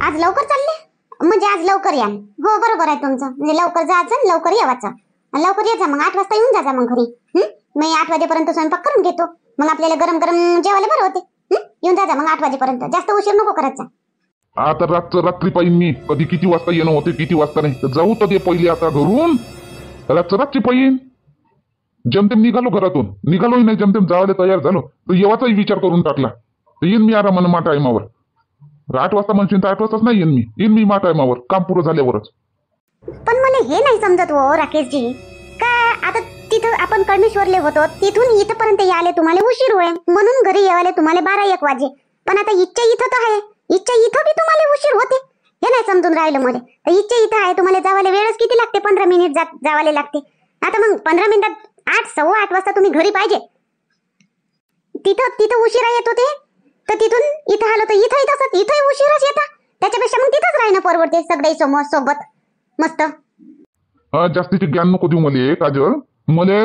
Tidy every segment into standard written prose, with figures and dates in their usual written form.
आज लवकर चालले म्हणजे आज लवकर या. हो बरोबर आहे तुमचं. म्हणजे लवकर जायचं लवकर यावाचं. लवकर यायचं मग 8 वाजता येऊन जायचा मग घरी. मी 8 वाजेपर्यंत स्वयंपाक करून घेतो. मग आपल्याला गरम गरम जेवायला बरं होते. येऊन जायचा मग 8 वाजेपर्यंत. जास्त उशीर नको करायचा. आता रात्री पाहिजे मी कधी किती वाजता येणं होते किती वाजता नाही तर जाऊ तर ते पहिले आता घरून रात्री पाहिजे. जमतेम निघालो घरातून निघालोही नाही जमतेम जायला तयार झालो तर येवाचाही विचार करून टाकला तर येईन मी आरामानं मा टायमावर. 8 वाजता म्हणशील तर 8 वाजताच नाही येईन मी मा टायमावर काम पुरं झाल्यावरच. पण मला हे नाही समजत हो राकेशजी का आता तिथं आपण कळमेश्वरले होतो तिथून इथपर्यंत यायला तुम्हाला उशीर होय म्हणून घरी येवायला तुम्हाला 12-1 वाजे. पण आता इच्छा इथं तर आहे. इच्छा इथं बी तुम्हाला उशीर होते. हे नाही समजून राहिलं मला. तर इच्छा इथं आहे तुम्हाला जावायला वेळच किती लागते 15 मिनिट जावायला लागते. आता मग 15 मिनिटात 8-8:15 वाजता तुम्ही घरी पाहिजे. तिथं उशिरा येत होते तर तिथून इथं आलो तर इथंही तसंच इथंही उशिराच येता. त्याच्यापेक्षा मग तिथंच राहणं परवडते सगळे सोबत मस्त. जास्तीचे ज्ञान नको देऊ मला काजल. मला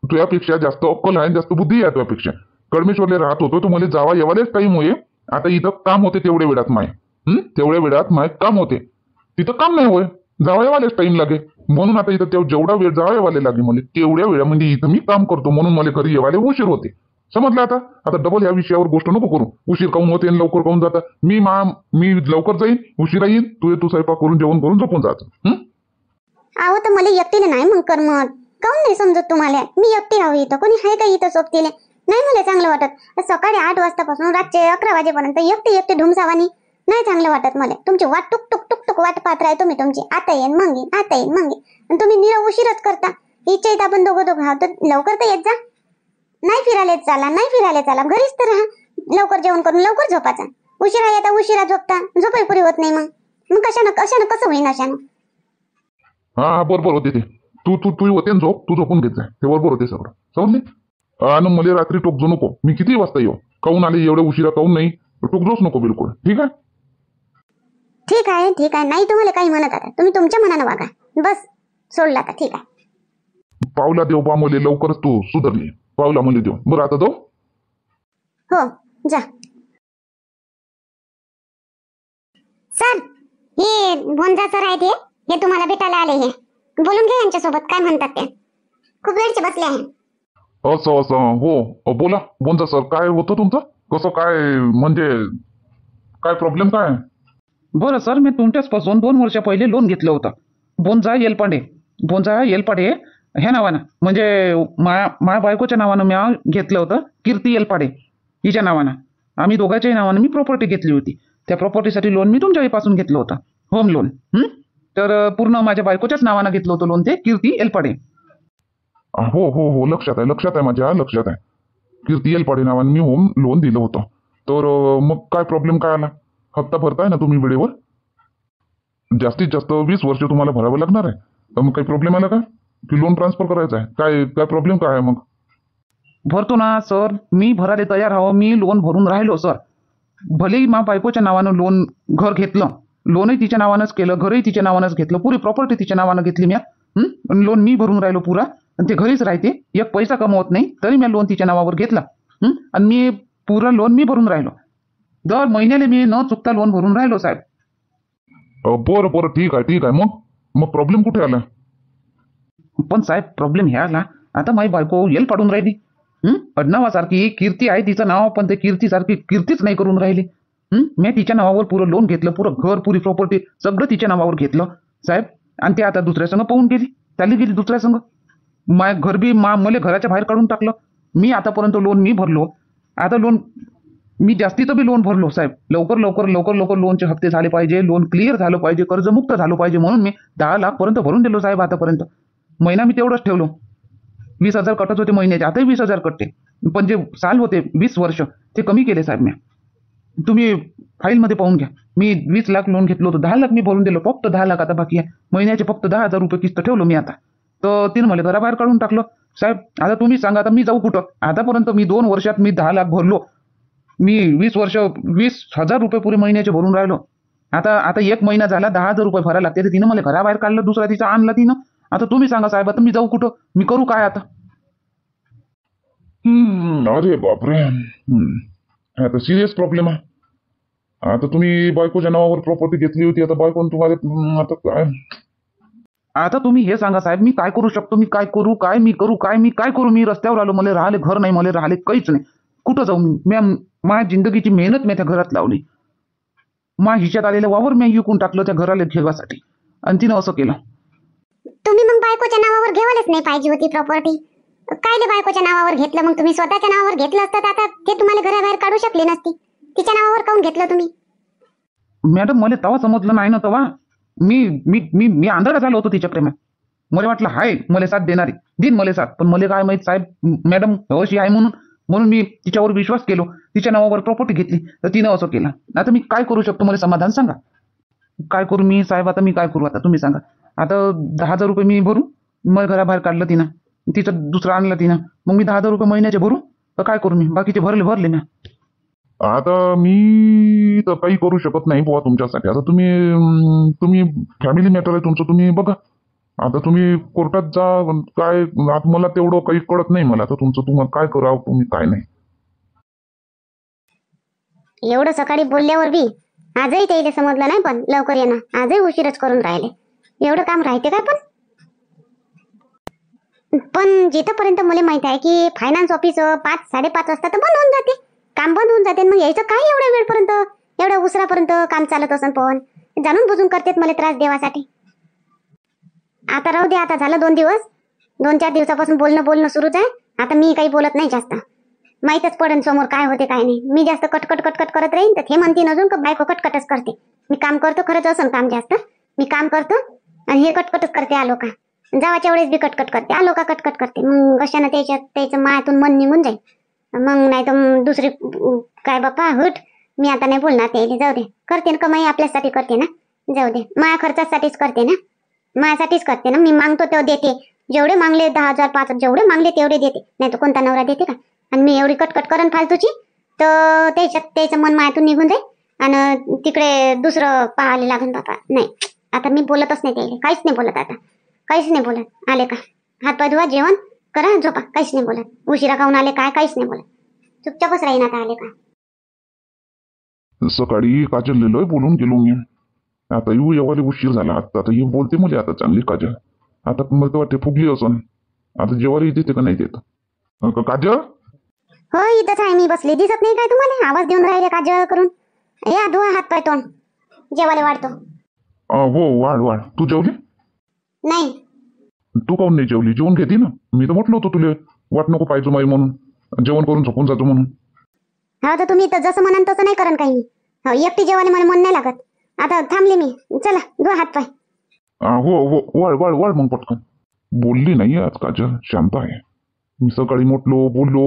तुझ्यापेक्षा जास्त अक्कल आहे जास्त बुद्धी आहे तुझ्यापेक्षा. कळमेश्वरला राहत होतो तर मला जावा येवालेच टाईम होय. आता इथं काम होते तेवढ्या वेळात तेवढ्या वेळात माय काम होते. तिथं काम नाही होय जावा येवालेच टाईम लागे म्हणून आता इथं जेवढा वेळ जावा येवाले लागे मला तेवढ्या वेळा म्हणजे इथं मी काम करतो म्हणून मला घरी येवाले उशीर होते. समजलं आता डबल या विषयावर गोष्ट नको करू. उशीर काऊन होते आणि लवकर काऊन जाता. मी लवकर जाईन उशिरा येईन तू स्वयंपाक करून जेवण करून झोपून जायचं. आहो तर मला एकटीला नाही मग करमत. काऊन नाही समजत तुम्हाला. मी एकटी हवी इथं कोणी आहे का इथं सोबतीले. नाही मला चांगलं वाटत. सकाळी 8 वाजतापासून रातचे 11 वाजेपर्यंत एकटी ढुमसावानी नाही चांगलं वाटत मला. तुमची वाट टुक टुक टुक टुक वाट पाहत राही तुम्ही तुमची. आता येईन मग येईन आता येईन मग येईन आणि तुम्ही निरा उशीरच करता. इच्छा इथं आपण दोघं आहोत तर लवकर तर येत जा. नाही फिरायला चाला घरीच तर राहा. लवकर जेवण करून लवकर झोपायचा. उशिरा येता उशिरा झोपता झोपही पुरी होत नाही. मग कशानं कसं होईन अशानं. हा बरोबर होते ते. तू होते झोप तू झोपून घेत जाय ते बरोबर होते सगळं समजले. आणि मला रात्री टोकजो नको. मी किती वाजता येऊ काऊन आले एवढ्या उशिरा काऊन नाही टोकजोच नको बिलकुल. ठीक आहे ठीक आहे. नाही तुम्हाला काही म्हणत आता तुम्ही तुमच्या मनानं वागा. बस सोडला आता ठीक आहे. पावला देव बा मुले लवकरच तू सुधारली. पावला मुले देव बरं आता जाऊ. हो जा. सर हे भोंजा सर आहे हे तुम्हाला भेटायला आले. हे बोलून घ्या यांच्यासोबत काय म्हणतात ते. खूप वेळचे बसले आहे. असं हो बोला बोंजा सर काय होतं तुमचं कसं काय म्हणजे काय प्रॉब्लेम काय. बरं सर मी तुमच्याचपासून 2 वर्षा पहिले लोन घेतलं होतं. बोंजा येलपाडे ह्या नावानं म्हणजे माझ्या बायकोच्या नावानं मी घेतलं होतं. कीर्ती येलपाडे हिच्या नावानं आम्ही दोघांच्याही नावानं मी प्रॉपर्टी घेतली होती. त्या प्रॉपर्टीसाठी लोन मी तुमच्यापासून घेतलं होतं होम लोन. तर पूर्ण माझ्या बायकोच्याच नावानं घेतलं होतं लोन ते कीर्ती येलपाडे. हो लक्षात आहे माझ्या लक्षात आहे. कीर्ती येलपाडे नावानं मी होम लोन दिलं होतं. तर मग काय प्रॉब्लेम काय आला. हप्ता भरताय ना तुम्ही वेळेवर. जास्तीत जास्त 20 वर्ष तुम्हाला भरावं लागणार आहे. तर मग काही प्रॉब्लेम आला का की लोन ट्रान्सफर करायचं आहे काय प्रॉब्लेम काय आहे मग. भरतो ना सर मी भरायला तयार हवं. मी लोन भरून राहिलो सर. भलेही मा बायकोच्या नावानं लोन घर घेतलं. लोनही तिच्या नावानंच केलं घरही तिच्या नावानंच घेतलं पुरी प्रॉपर्टी तिच्या नावानं घेतली मी. लोन मी भरून राहिलो पुरा आणि ते घरीच राहते. एक पैसा कमवत नाही तरी मी लोन तिच्या नावावर घेतला. आणि मी पुरा लोन मी भरून राहिलो. दर महिन्याला मी न चुकता लोन भरून राहिलो साहेब. बरं ठीक आहे मग प्रॉब्लेम कुठे आला. पण साहेब प्रॉब्लेम हे आला आता माझी बायको येल पाडून राहिली. अडनावासारखी कीर्ती आहे तिचं नाव पण ते कीर्तीसारखी कीर्तीच नाही करून राहिली. मी तिच्या नावावर पुरं लोन घेतलं पुरं घर पुरी प्रॉपर्टी सगळं तिच्या नावावर घेतलं साहेब. आणि ते आता दुसऱ्या संघ पाहून चाली गेली दुसऱ्या संघ. माय घर बी मला घराच्या बाहेर काढून टाकलं. मी आतापर्यंत लोन मी भरलो. आता लोन मी जास्तीचं बी लोन भरलो साहेब. लवकर लोनचे हप्ते झाले पाहिजे. लोन क्लिअर झालं पाहिजे कर्जमुक्त झालं पाहिजे म्हणून मी 10 लाख पर्यंत भरून दिलो साहेब. आतापर्यंत महिना मी तेवढंच ठेवलो. 20,000 कटत होते महिन्याचे आताही 20,000 कटते. पण जे साल होते 20 वर्ष ते कमी केले साहेब मी. तुम्ही फाईलमध्ये पाहून घ्या. मी 20 लाख लोन घेतलं होतं 10 लाख मी भरून दिलो. फक्त 10 लाख आता बाकी आहे. महिन्याचे फक्त 10,000 रुपये किस्त ठेवलो मी आता. तर तिनं मला घराबाहेर काढून टाकलं साहेब. आता तुम्ही सांगा आता मी जाऊ कुठं. आतापर्यंत मी 2 वर्षात मी 10 लाख भरलो. मी 20,000 रुपये पुरे महिन्याचे भरून राहिलो. आता 1 महिना झाला 10,000 रुपये भरायला लागते. तिनं मला घराबाहेर काढलं. दुसरा तिचा आणला तिनं. आता तुम्ही सांगा साहेब आता मी जाऊ कुठं. मी करू काय आता. अरे बापरे आता सिरियस प्रॉब्लेम आहे. आता तुम्ही बायकोच्या नावावर प्रॉपर्टी घेतली होती, आता बायकोन तुम्हाला आता काय? आता तुम्ही हे सांगा साहेब, मी काय करू शकतो? मी काय करू? काय करू? मी रस्त्यावर आलो, मला राहिले घर नाही, मला राहिले काहीच नाही. कुठं जाऊ मी? माझ्या जिंदगीची मेहनत मी त्या घरात लावली. माझ्या हिच्यात आलेलं वावर मी विकून टाकलं त्या घराला ठेवासाठी, आणि तिनं असं केलं. तुम्ही मग बायकोच्या नावावर घेवायलाच नाही पाहिजे होती प्रॉपर्टी. कायले बायकोच्या नावावर घेतलं मग तुम्ही? स्वतःच्या नावावर घेतलं असतं तर आता ते तुम्हाला घराबाहेर काढू शकले नसती. तिच्या नावावर काऊन घेतलं तुम्ही? मॅडम मला तेव्हा समजलं नाही ना. तेव्हा मी मी मी मी आंधळा झालो होतो तिच्या प्रेमात. मला वाटलं हाय मला साथ देणारी, दिन मला साथ. पण मला काय माहित साहेब मॅडम अशी आहे म्हणून मी तिच्यावर विश्वास केलो, तिच्या नावावर प्रॉपर्टी घेतली, तर तिनं असं केलं. आता मी काय करू शकतो? मला समाधान सांगा. काय करू मी साहेब? आता मी काय करू? आता तुम्ही सांगा. आता 10,000 रुपये मी भरू? मग घराबाहेर काढलं तिनं, तिचं दुसरं आणलं तिनं, मग मी 10,000 रुपये महिन्याचे भरू? तर काय करू मी? बाकीचे भरले ना. आता मी तर काही करू शकत नाही बुवा तुमच्यासाठी. आता तुम्ही फॅमिली मॅटर आहे तुमचं, तुम्ही बघा. आता तुम्ही कोर्टात जा. काय आता मला तेवढं काही कळत नाही. मला तर तुम्हाला काय करावं, तुम्ही काय नाही. एवढं सकाळी बोलल्यावर बी आजही त्याला समजलं नाही, पण लवकर येणं आजही उशीरच करून राहिले. एवढं काम राहते काय? पण जिथपर्यंत मला माहित आहे की फायनान्स ऑफिस 5-5:30 वाजता तर बंद होऊन जाते, काम बंद होऊन जाते. मग यायचं काय एवढ्या वेळपर्यंत, एवढ्या उशिरापर्यंत काम चालत असन? पण जाणून बुजून करतेत मला त्रास देवासाठी. आता राहू दे, आता झालं 2 दिवस, 2-4 दिवसापासून बोलणं सुरूच आहे. आता मी काही बोलत नाही जास्त. माहीतच पडेल समोर काय होते काय नाही. मी जास्त कटकट करत राहीन तर हे म्हणतील अजून का बायको कटकटच करते. मी काम करतो, खरंच असं काम जास्त मी काम करतो, आणि हे कटकटच करते. आलो का जावाच्या वेळेस बी कटकट करते, आलो का कटकट करते. मग कशानं त्याचं मायातून मन निघून जाईल. मग नाही तर दुसरी काय बाप्पा हट, मी आता नाही बोलणार त्याला. जाऊ दे, करते ना कमाई आपल्यासाठी करते ना. जाऊ दे, माया खर्चासाठीच करते ना, मायासाठीच करते ना. मी मागतो तेव्हा देते. जेवढे मागले 10,000 5,000 जेवढे मागले तेवढे देते, नाही तर कोणता नवरा देते का? आणि मी एवढी कटकट करन फालतूची तर त्याचं मन मायातून निघून जाईल, आणि तिकडे दुसरं पाहायला लागून. बापा नाही, आता मी बोलतच नाही त्याला, काहीच नाही बोलत. आता काहीच नाही बोलत. आले का हातपाय धुवा, जेवण करा, झोपा, काहीच नाही बोलत. उशिरा खाऊन आले काय, काहीच नाही बोलत. चुपचापच राहीन आता. आले का सकाळी काजल लय बोलून गेलो मी. आता येवाले उशीर झाला. आता ही बोलते मला आता चांगली काजल. आता मला तर वाटते फुगली असन. आता जेवायला देते का नाही देत? काजल हो, इथंच आहे मी बसली. दिसत नाही काय तुम्हाला? आवाज देऊन राहिले काजळ करून. या धुवा हातपाय तोंड, जेवायला वाढतो. हो वाढ. तू जेवली नाही. तू काऊन नाही जेवली? जेवून घेते ना. मी तर म्हटलं होतं तुला वाट नको पाहिजे माई म्हणून, जेवण करून झोपून जातो म्हणून. हा तर तुम्ही तर जसं म्हणाल तसं नाही करन काही मी. हो, एकटी जेवायला मला मन नाही लागत. आता थांबले मी. चला धुवा हातपाय. हो वाढ मग पटकन. बोलली नाही आज काजल, शांत आहे. मी सकाळी म्हटलो बोललो,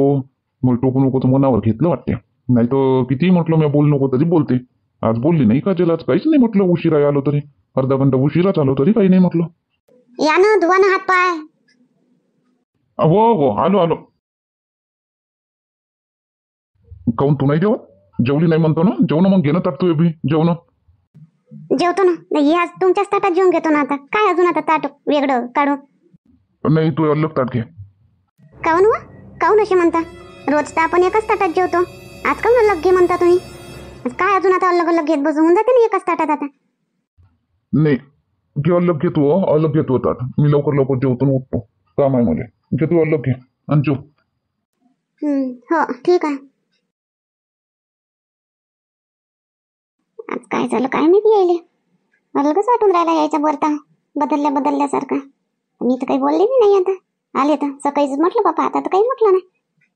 मग टोकू नको तर मनावर घेतलं वाटते. नाही तर कितीही म्हटलं मी बोलू नको तरी बोलते. आज बोलली नाही काजल. आज काहीच नाही म्हटलं. उशिरा आलो तरी, अर्धा घंटा उशिराच आलो तरी काही नाही म्हटलं. या ना, धुवा ना हातपाय. हो आलो. काऊन तू नाही जेवली नाही म्हणतो ना? जेवण मग घेणं ताट तू बी जेवण. जेवतो ना. नाही, आज तुमच्याच ताटात जेवून घेतो ना. आता काय अजून आता ताट वेगळं काढू? नाही तू अलग ताट घे. काऊन वा? काऊन असे म्हणता? रोज तर आपण एकाच ताटात जेवतो. आज काऊन अलग घे म्हणता तुम्ही? आज काय अजून आता अलग घेत बसून जाते ना एकाच ताटात आता? नाही घे, अलग घेतो ताट. मी लवकर जेवतो आणि उठतो. काम आहे मला. घे तू अलग घे आणि जेव. हो ठीक आहे. आज काय झालं काय माहिती यायले, अलगच वाटून राहिला यायचा बरता बदलल्यासारखा. मी तर काही बोलले बी नाही. आता आले तर सकाळीच म्हटलं बापा, आता तर काही म्हटलं नाही.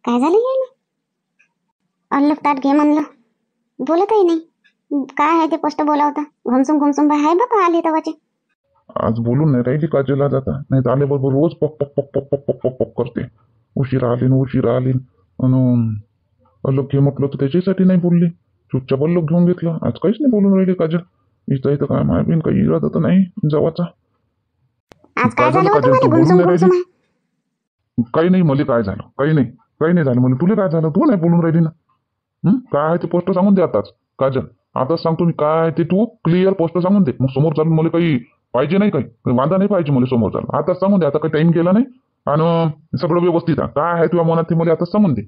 काय झालं यायले? अलग ताट घे म्हणलं, बोलतही नाही. काय आहे ते स्पष्ट बोलावता. घुमसून बाय हाय बापा आले तवाचे. आज बोलून नाही राहिली काजल. आज आता नाही तर आल्याबरोबर रोज पक करते. उशिरा आली आणि अलग घे म्हटलं तर त्याच्यासाठी नाही बोलली. चुपचाप अलग घेऊन घेतलं. आज काहीच नाही बोलून राहिली काजल. इथं काय मायबीन काही इरादा तर नाही जावाचा. आज काय झालं होतं मला? घुमसून काही नाही मला. काय झालं? काही नाही झालं मला. तुला काय झालं? तू नाही बोलून राहिली ना. काय आहे ते पोस्ट सांगून दे आताच काजल. आताच सांगतो मी काय ते. तू क्लिअर पोस्ट सांगून दे. मग समोर चालून मला काही पाहिजे नाही, काही वादा नाही पाहिजे मला समोर चालून. आताच सांगून दे. आता काही टाइम गेला नाही आणि सगळं व्यवस्थित आहे. काय आहे तुझ्या मनात ते मला आताच सांगून दे.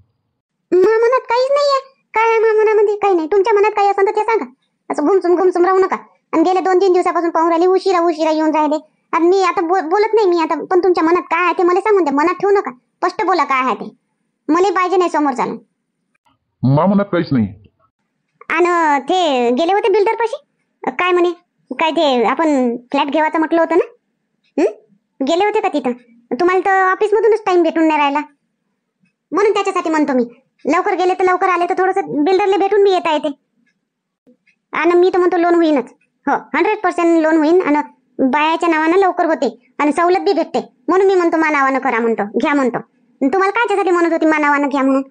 मनात काहीच नाहीये. काय आहे माझ्या मनामध्ये? काही नाही. तुमच्या मनात काही असेल तर ते सांगा. असं घुमसून घुमसून राहू नका. आणि गेले 2-3 दिवसापासून पाहून राहिले, उशिरा उशिरा येऊन राहिले. आणि मी आता बोलत नाही मी आता, पण तुमच्या मनात काय आहे ते मला सांगून द्या. मनात ठेवू नका, स्पष्ट बोला काय आहे ते. मला पाहिजे नाही समोर चालून. मा मनात काहीच नाही. आणि ते गेले होते बिल्डर पाशी, काय म्हणे, काय ते आपण फ्लॅट घेवायचं म्हटलं होतं ना, गेले होते का तिथं? तुम्हाला तर ऑफिस मधूनच टाइम भेटून नाही राहिला, म्हणून त्याच्यासाठी म्हणतो मी, लवकर गेले तर लवकर आले तर थोडंसं बिल्डरले भेटून बी येता येते. आणि मी तर म्हणतो लोन होईनच. हो, 100% लोन होईन. आणि बायाच्या नावानं लवकर होते आणि सवलत बी भेटते. म्हणून मी म्हणतो मा नावानं करा म्हणतो, घ्या म्हणतो. तुम्हाला कायच्यासाठी म्हणत होती मा नावानं घ्या म्हणून?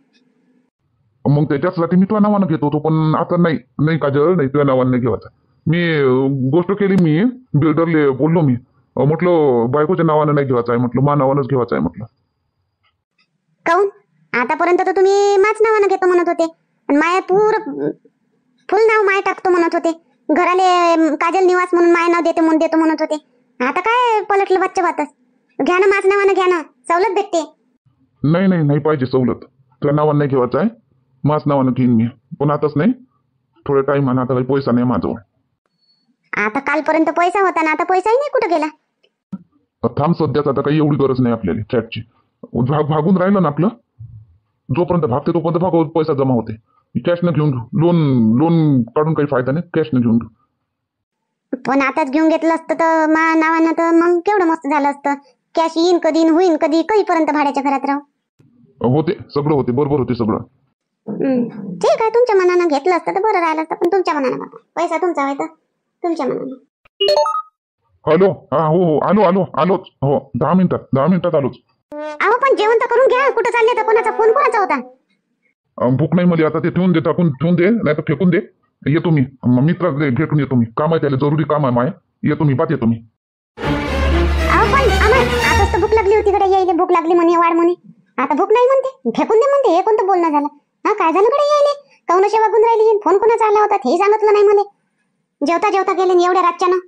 मग त्याच्यासाठी मी तुझ्या नावानं घेत होतो, पण आता नाही काजल, नाही तुझ्या नावानं नाही घेवायचं. मी गोष्ट केली, मी बिल्डरले बोललो, मी म्हटलं बायकोच्या नावानं नाही घेवायचं आहे, म्हटलं मा नावानंच घेवायचं आहे म्हटलं. काऊन? आतापर्यंत तर तुम्ही माझ नावानं घेतो म्हणत होते, आणि माया फुल नाव माय टाकतो म्हणत होते. घराले काजल निवास म्हणून माय नाव देतो म्हणत होते. आता काय पलटलं बच्चा बातच? घ्या ना, माझ नावानं घ्या ना, सवलत भेटते. नाही पाहिजे सवलत. तुझ्या नावानं नाही घेवायचं आहे, माझ नावानं घेईन मी. पण आताच नाही, थोडा टाइम आहे. आता काही पैसा नाही माझ्याजवळ. आता कालपर्यंत पैसा होता ना, आता पैसाही नाही, कुठं गेला? थांब, सध्याच आता काही एवढी गरज नाही आपल्याला फ्लॅटची. भागून राहिलं ना आपलं, जोपर्यंत भागते तोपर्यंत भागवत पैसा जमा होते. कॅश न घेऊन घेऊ, लोन काढून काही फायदा नाही, कॅश न घेऊन घेऊ. पण आताच घेऊन घेतलं असतं तर मा नावानं तर मग केवढं मस्त झालं असतं. कॅश येईन कधी, होईन कधी, कधीपर्यंत भाड्याच्या घरात राहू. होते सगळं, होते बरोबर, होते सगळं. ठीक आहे, तुमच्या मनानं घेतलं असतं तर बरं राहिलं असतं, पण तुमच्या मनानं बाबा, पैसा तुमचा आहे तर तुमच्या मनानं. हॅलो, हा, हो, आलोच. हो, 10 मिनिटात आलोच. अहो पण जेवण तर करून घ्या. कुठं चालले तर? कोणाचा फोन कोणाचा होता? भूक नाही मला आता. ते ठेवून दे, टाकून ठेवून दे, नाही तर फेकून दे. येतो मी, मित्राला भेटून येतो मी. काम आहे त्याला, जरुरी काम आहे माय. येतो मी, येतो मी. अहो पण आताच तर भूक लागली होती कडे, यायले भूक लागली म्हणे, वाढ म्हणे. आता भूक नाही म्हणते, फेकून दे म्हणते. हे कोणतं बोलणं झालं? हा, काय झालं कडे यायले? काऊन असे वागून राहिली? फोन कोणाचा आला होता हे सांगितलं नाही मला. जेवता गेले एवढ्या रातच्यानं.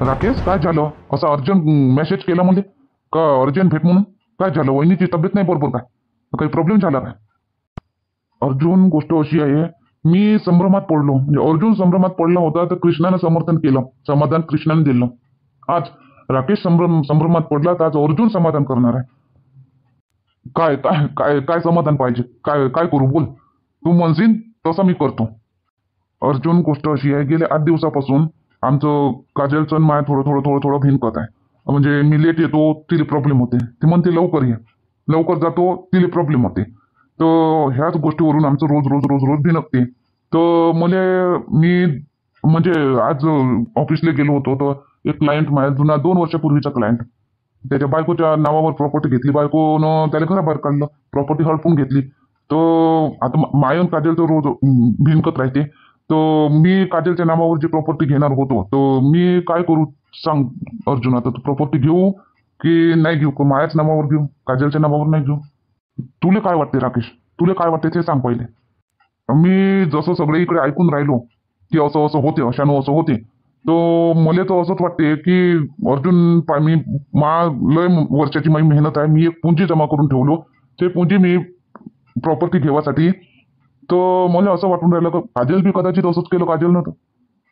राकेश, काय झालं? असा अर्जंट मेसेज केला म्हणजे का? अर्जंट भेट म्हणून काय झालं? वहिनीची तब्येत नाही बरोबर काय? काही प्रॉब्लेम झाला काय? अर्जुन, गोष्ट अशी आहे, मी संभ्रमात पडलो. म्हणजे अर्जुन संभ्रमात पडला होता तर कृष्णानं समर्थन केलं, समाधान कृष्णाने दिलं. आज राकेश संभ्रमात पडला तर आज अर्जुन समाधान करणार आहे. काय काय काय काय समाधान पाहिजे? काय काय करू बोल? तू म्हणशील तसं मी करतो. अर्जुन, गोष्ट अशी आहे, गेल्या 8 दिवसापासून आमचं काजलचं माय थोडं भिनकत आहे. म्हणजे मी लेट येतो तिला प्रॉब्लेम होते, ती म्हणते लवकर ये, लवकर जातो तिला प्रॉब्लेम होते. तर ह्याच गोष्टीवरून आमचं रोज भिनकते. तर मी म्हणजे आज ऑफिसला गेलो होतो तर एक क्लायंट माझ्या जुना 2 वर्षापूर्वीचा क्लायंट, त्याच्या बायकोच्या नावावर प्रॉपर्टी घेतली. बायकोनं त्याला घराबाहेर काढलं, प्रॉपर्टी हडपून घेतली. तर आता मायन काजल तर रोज भिनकत राहते. तर मी काजलच्या नावावर जी प्रॉपर्टी घेणार होतो, तर मी काय करू सांग अर्जुन? आता तू प्रॉपर्टी घेऊ की नाही घेऊ? का मायाच नावावर घेऊ, काजलच्या नावावर नाही घेऊ? तुला काय वाटते राकेश? तुला काय वाटते ते सांग पहिले. मी जसं सगळे इकडे ऐकून राहिलो की असं होते, अशानं असं होते, तर मला तर असंच वाटते की अर्जुन, मी लय वर्षाची माझी मेहनत आहे, मी एक पुंजी जमा करून ठेवलो, ते पुंजी मी प्रॉपर्टी घेण्यासाठी. तर मला असं वाटून राहिलं का काजल बी कदाचित असंच केलं काजलनं. तर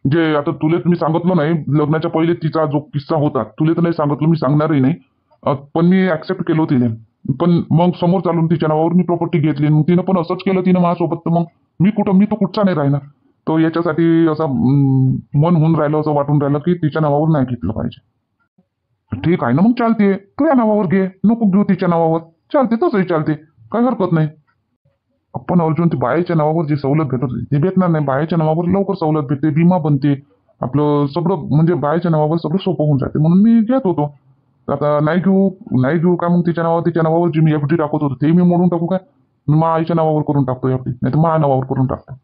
जे आता तुला मी सांगितलं नाही, लग्नाच्या पहिले तिचा जो किस्सा होता तुला तर नाही सांगितलं, मी सांगणारही नाही. पण मी ऍक्सेप्ट केलं तिने. पण मग समोर चालून तिच्या नावावर मी प्रॉपर्टी घेतली, मग तिनं पण असंच केलं तिनं माझ्यासोबत. तर मग मी तो कुठचा नाही राहिला. तो याच्यासाठी असं मन होऊन राहिलं, असं वाटून राहिलं की तिच्या नावावर नाही घेतलं पाहिजे. ठीक आहे ना, मग चालते, तुझ्या नावावर घे, नको घेऊ तिच्या नावावर, चालते, तसंही चालते, काही हरकत नाही. पण अर्जुन, ती बायाच्या नावावर जी सवलत भेटत ती भेटणार नाही. बायाच्या नावावर लवकर सवलत भेटते, विमा बनते, आपलं सगळं म्हणजे बायाच्या नावावर सगळं सोपं होऊन जाते, म्हणून मी घेत होतो. आता नाही घेऊ का मग? तिच्या नावावर जी मी एफडी टाकत होतो ते मी मोडून टाकू काय? मी आईच्या नावावर करून टाकतो एफडी, नाही तर माझ्या नावावर करून टाकतो.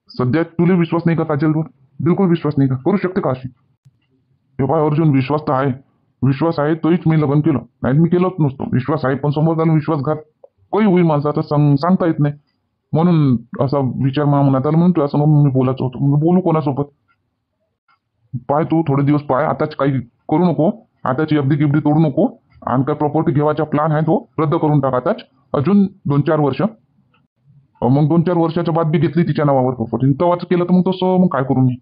सध्या तुला विश्वास नाही का काजलवर? बिलकुल विश्वास नाही का? करू शकते का अशी? हे पाय अर्जुन, विश्वास आहे तोच मी लग्न केलं, नाही मी केलंच नसतो. विश्वास आहे, पण समोर जाऊन विश्वासघात काही होईल माझा सांगता येत नाही. म्हणून असा विचार मला मनात आला, म्हणून तुझ्यासमोर मी बोलायचं होतं. बोलू कोणासोबत? पाय तू थोडे दिवस पाय, आताच काही करू नको, आताची अगदी गिबडी तोडू नको. आणि काय प्रॉपर्टी घेवायचा प्लॅन आहे तो रद्द करून टाकाताच अजून 2-4 वर्ष. मग 2-4 वर्षाच्या बाद बी घेतली तिच्या नावावर प्रॉपर्टी तेव्हाच केलं तर मग तसं मग काय करू मी.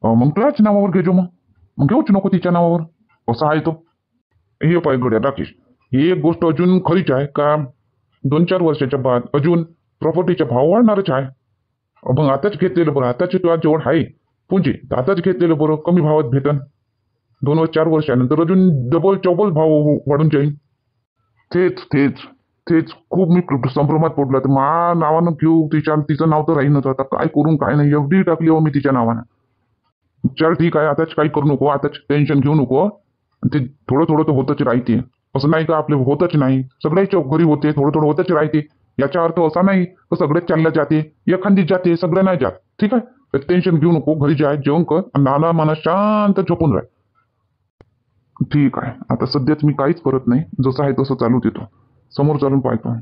मग तुझ्याच नावावर घेजो मग घेऊच नको तिच्या नावावर. असं आहे तो. हे पाय गड्या राकेश, ही एक गोष्ट अजून खरीच आहे का 2-4 वर्षाच्या बाद अजून प्रॉपर्टीचा भाव वाढणारच आहे. मग आताच घेतलेलं बरं, आताच तुझ्या जवळ आहे पुंजी तर आताच घेतलेलं बरं, कमी भावात भेटन. 2-4 वर्षानंतर अजून डबल चौबल भाव वाढून जाईल. तेच तेच तेच खूप मी संभ्रमात पडलो. तर मा नावानं घेऊ तिचं नाव तर राहीनच. आता काय करून काय नाही एवढी टाकली हो मी तिच्या नावानं. चल ठीक आहे, आताच काही करू नको, आताच टेन्शन घेऊ नको. ते थोडं थोडं तर होतच राहते. असं नाही का आपले होतच नाही, सगळ्याच्या घरी होते, थोडं थोडं होतच राहते. याचा अर्थ असा नाही तर सगळेच चालल्या जाते, एखादी जाते सगळं नाही जात. ठीक आहे, टेन्शन घेऊ नको, घरी जाय जेवण कर आणि नाना माना शांत झोपून राह. ठीक आहे, आता सध्याच मी काहीच करत नाही, जसं आहे तसं चालू देतो, समोर चालून पाहतो.